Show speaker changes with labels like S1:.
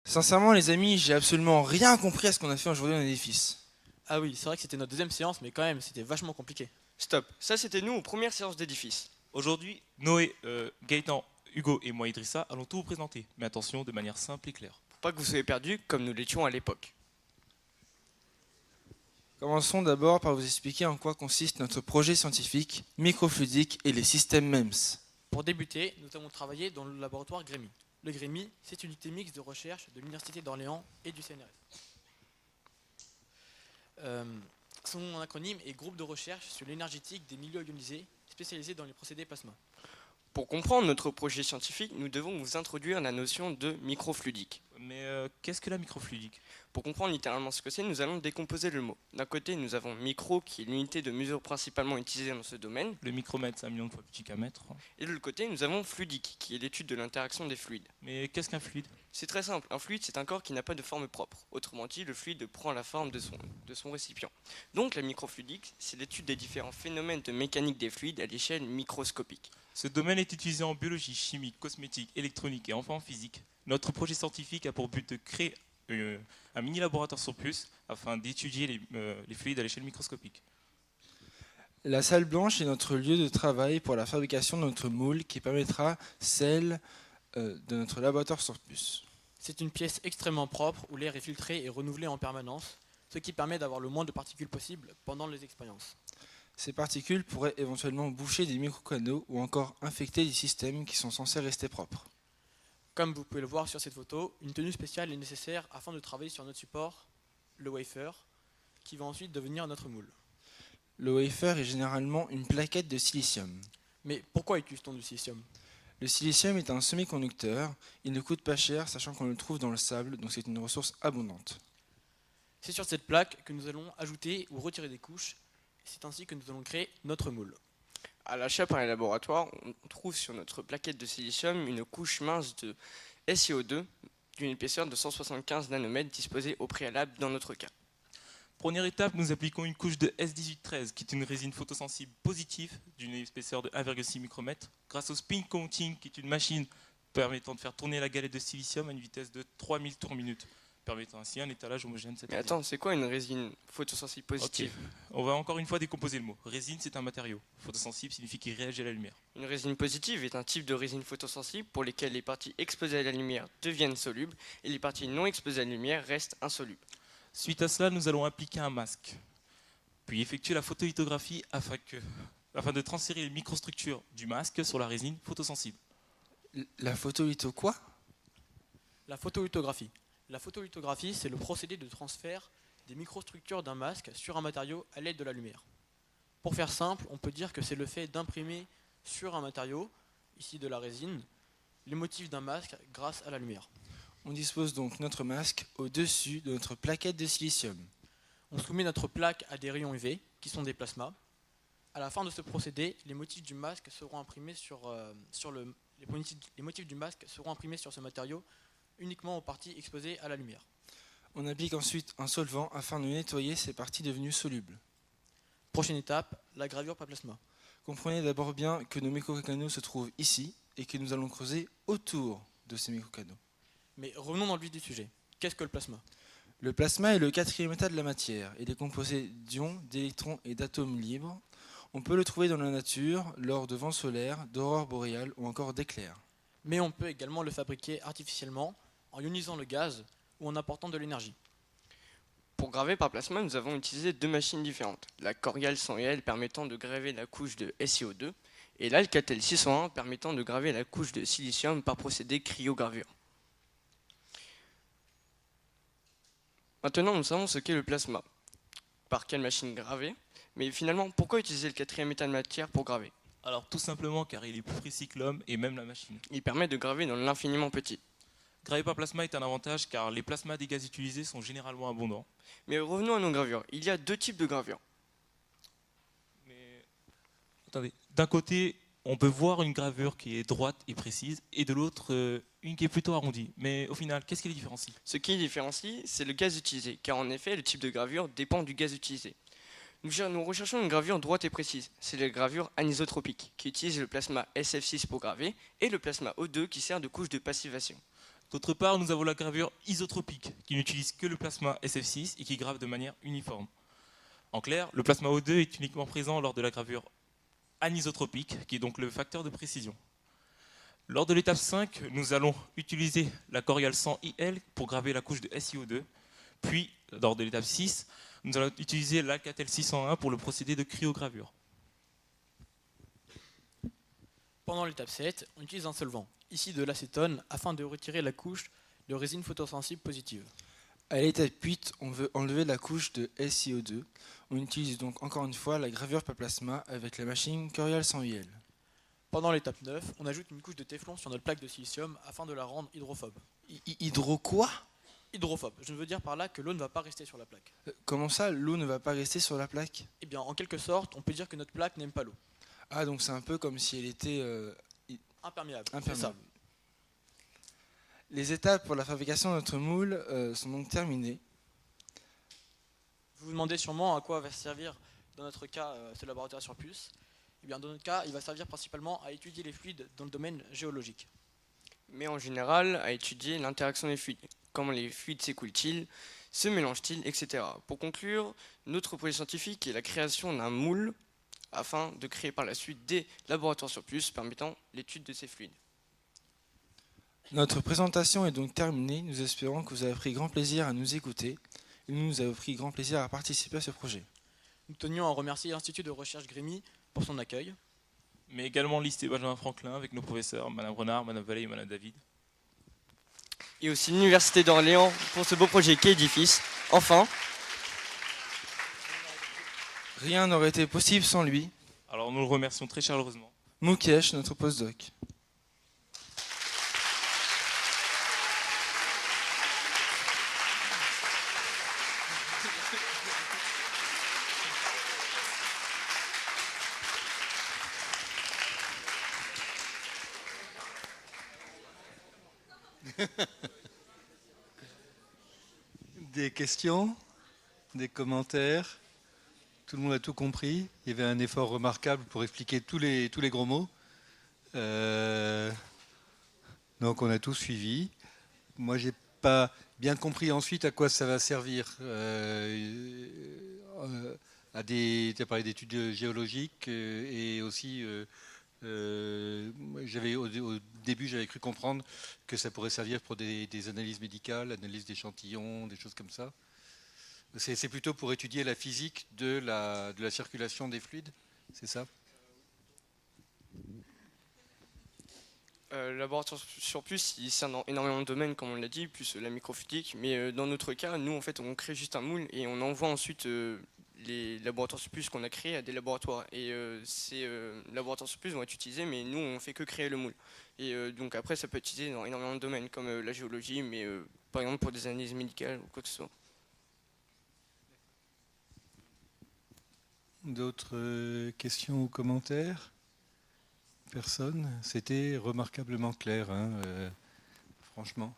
S1: Sincèrement, les amis, j'ai absolument rien compris à ce qu'on a fait aujourd'hui dans l'édifice.
S2: Ah oui, c'est vrai que c'était notre deuxième séance, mais quand même, c'était vachement compliqué.
S3: Stop, ça c'était nous aux premières séances d'édifice.
S4: Aujourd'hui, Noé, Gaëtan, Hugo et moi Idrissa allons tout vous présenter, mais attention de manière simple et claire.
S3: Pour pas que vous soyez perdus comme nous l'étions à l'époque.
S1: Commençons d'abord par vous expliquer en quoi consiste notre projet scientifique, microfluidique et les systèmes MEMS.
S2: Pour débuter, nous avons travaillé dans le laboratoire GREMI. Le GREMI, c'est une unité mixte de recherche de l'Université d'Orléans et du CNRS. Son acronyme est Groupe de recherche sur l'énergétique des milieux ionisés, spécialisé dans les procédés plasma.
S3: Pour comprendre notre projet scientifique, nous devons vous introduire la notion de microfluidique.
S4: Mais qu'est-ce que la microfluidique?
S3: Pour comprendre littéralement ce que c'est, nous allons décomposer le mot. D'un côté, nous avons micro, qui est l'unité de mesure principalement utilisée dans ce domaine.
S4: Le micromètre, c'est 1 million de fois plus petit qu'un mètre.
S3: Et de l'autre côté, nous avons fluidique, qui est l'étude de l'interaction des fluides.
S4: Mais qu'est-ce qu'un fluide?
S3: C'est très simple, un fluide c'est un corps qui n'a pas de forme propre. Autrement dit, le fluide prend la forme de son récipient. Donc la microfluidique, c'est l'étude des différents phénomènes de mécanique des fluides à l'échelle microscopique.
S4: Ce domaine est utilisé en biologie, chimie, cosmétique, électronique et enfin en physique. Notre projet scientifique a pour but de créer un mini laboratoire sur puce afin d'étudier les fluides à l'échelle microscopique.
S1: La salle blanche est notre lieu de travail pour la fabrication de notre moule qui permettra celle de notre laboratoire sur puce.
S2: C'est une pièce extrêmement propre où l'air est filtré et renouvelé en permanence, ce qui permet d'avoir le moins de particules possible pendant les expériences.
S1: Ces particules pourraient éventuellement boucher des microcanaux ou encore infecter des systèmes qui sont censés rester propres.
S2: Comme vous pouvez le voir sur cette photo, une tenue spéciale est nécessaire afin de travailler sur notre support, le wafer, qui va ensuite devenir notre moule.
S1: Le wafer est généralement une plaquette de silicium.
S2: Mais pourquoi utilise-t-on du silicium?
S1: Le silicium est un semi-conducteur, il ne coûte pas cher sachant qu'on le trouve dans le sable, donc c'est une ressource abondante.
S2: C'est sur cette plaque que nous allons ajouter ou retirer des couches, c'est ainsi que nous allons créer notre moule.
S3: À l'achat par les laboratoires, on trouve sur notre plaquette de silicium une couche mince de SiO2 d'une épaisseur de 175 nanomètres disposée au préalable dans notre cas.
S4: Première étape, nous appliquons une couche de S1813 qui est une résine photosensible positive d'une épaisseur de 1,6 micromètre grâce au spin coating qui est une machine permettant de faire tourner la galette de silicium à une vitesse de 3000 tours minute, permettant ainsi un étalage homogène.
S3: Mais attends, c'est quoi une résine photosensible positive?
S4: On va encore une fois décomposer le mot. Résine, c'est un matériau. Photosensible signifie qu'il réagit à la lumière.
S3: Une résine positive est un type de résine photosensible pour lesquelles les parties exposées à la lumière deviennent solubles et les parties non exposées à la lumière restent insolubles.
S4: Suite à cela, nous allons appliquer un masque, puis effectuer la photolithographie afin de transférer les microstructures du masque sur la résine photosensible.
S1: La photolitho quoi?
S2: La photolithographie. La photolithographie, c'est le procédé de transfert des microstructures d'un masque sur un matériau à l'aide de la lumière. Pour faire simple, on peut dire que c'est le fait d'imprimer sur un matériau, ici de la résine, les motifs d'un masque grâce à la lumière.
S1: On dispose donc notre masque au-dessus de notre plaquette de silicium.
S2: On soumet notre plaque à des rayons UV, qui sont des plasmas. À la fin de ce procédé, les motifs du masque seront imprimés les motifs du masque seront imprimés sur ce matériau uniquement aux parties exposées à la lumière.
S1: On applique ensuite un solvant afin de nettoyer ces parties devenues solubles.
S2: Prochaine étape, la gravure par plasma.
S1: Comprenez d'abord bien que nos microcanaux se trouvent ici et que nous allons creuser autour de ces microcanaux.
S2: Mais revenons dans le vif du sujet. Qu'est-ce que le plasma?
S1: Le plasma est le quatrième état de la matière. Il est composé d'ions, d'électrons et d'atomes libres. On peut le trouver dans la nature lors de vents solaires, d'aurores boréales ou encore d'éclairs.
S2: Mais on peut également le fabriquer artificiellement en ionisant le gaz ou en apportant de l'énergie.
S3: Pour graver par plasma, nous avons utilisé deux machines différentes. La Corial 100L permettant de graver la couche de SiO2 et l'Alcatel 601 permettant de graver la couche de silicium par procédé cryogravure. Maintenant, nous savons ce qu'est le plasma. Par quelle machine graver? Mais finalement, pourquoi utiliser le quatrième état de matière pour graver?
S4: Alors tout simplement car il est plus précis que l'homme et même la machine.
S3: Il permet de graver dans l'infiniment petit.
S4: Graver par plasma est un avantage car les plasmas des gaz utilisés sont généralement abondants.
S3: Mais revenons à nos gravures. Il y a deux types de gravures.
S4: Mais attendez, d'un côté, on peut voir une gravure qui est droite et précise, et de l'autre, une qui est plutôt arrondie. Mais au final, qu'est-ce qui les différencie?
S3: Ce qui différencie, c'est le gaz utilisé, car en effet, le type de gravure dépend du gaz utilisé. Nous recherchons une gravure droite et précise. C'est la gravure anisotropique, qui utilise le plasma SF6 pour graver, et le plasma O2 qui sert de couche de passivation.
S4: D'autre part, nous avons la gravure isotropique, qui n'utilise que le plasma SF6 et qui grave de manière uniforme. En clair, le plasma O2 est uniquement présent lors de la gravure anisotropique, qui est donc le facteur de précision. Lors de l'étape 5, nous allons utiliser la Corial 100 IL pour graver la couche de SiO2. Puis, lors de l'étape 6, nous allons utiliser l'Alcatel 601 pour le procédé de cryogravure.
S2: Pendant l'étape 7, on utilise un solvant, ici de l'acétone, afin de retirer la couche de résine photosensible positive.
S1: À l'étape 8, on veut enlever la couche de SiO2. On utilise donc encore une fois la gravure par plasma avec la machine Corial 100 IL.
S2: Pendant l'étape 9, on ajoute une couche de téflon sur notre plaque de silicium afin de la rendre hydrophobe.
S1: Hydro quoi?
S2: Hydrophobe, je veux dire par là que l'eau ne va pas rester sur la plaque.
S1: Comment ça, l'eau ne va pas rester sur la plaque?
S2: Eh bien, en quelque sorte, on peut dire que notre plaque n'aime pas l'eau.
S1: Ah, donc c'est un peu comme si elle était
S2: Imperméable, c'est ça.
S1: imperméable. Les étapes pour la fabrication de notre moule sont donc terminées.
S2: Vous vous demandez sûrement à quoi va servir, dans notre cas, ce laboratoire sur puce. Eh bien, dans notre cas, il va servir principalement à étudier les fluides dans le domaine géologique.
S3: Mais en général, à étudier l'interaction des fluides. Comment les fluides s'écoulent-ils, se mélangent-ils, etc. Pour conclure, notre projet scientifique est la création d'un moule afin de créer par la suite des laboratoires sur puce permettant l'étude de ces fluides.
S1: Notre présentation est donc terminée. Nous espérons que vous avez pris grand plaisir à nous écouter et nous avons pris grand plaisir à participer à ce projet.
S2: Nous tenions à remercier l'Institut de recherche Grémy pour son accueil.
S4: Mais également le lycée Benjamin Franklin avec nos professeurs, Madame Renard, Madame Vallée et Madame David.
S3: Et aussi l'Université d'Orléans pour ce beau projet qu'est Edifice. Enfin,
S1: Rien n'aurait été possible sans lui.
S4: Alors nous le remercions très chaleureusement.
S1: Mukesh, notre postdoc.
S5: Des questions? Des commentaires? Tout le monde a tout compris. Il y avait un effort remarquable pour expliquer tous les gros mots. Donc on a tout suivi. Moi, j'ai pas bien compris ensuite à quoi ça va servir. Tu as parlé d'études géologiques et aussi, au début, j'avais cru comprendre que ça pourrait servir pour des analyses médicales, analyse d'échantillons, des choses comme ça. C'est plutôt pour étudier la physique de la circulation des fluides, c'est ça?
S3: le laboratoire sur puce, il sert dans énormément de domaines, comme on l'a dit, plus la microphysique. Mais dans notre cas, nous, en fait, on crée juste un moule et on envoie ensuite les laboratoires sur puce qu'on a créés à des laboratoires. Et ces laboratoires sur puce vont être utilisés, mais nous, on fait que créer le moule. Et donc après, ça peut être utilisé dans énormément de domaines, comme la géologie, mais par exemple pour des analyses médicales ou quoi que ce soit.
S5: D'autres questions ou commentaires? Personne? C'était remarquablement clair, hein, franchement.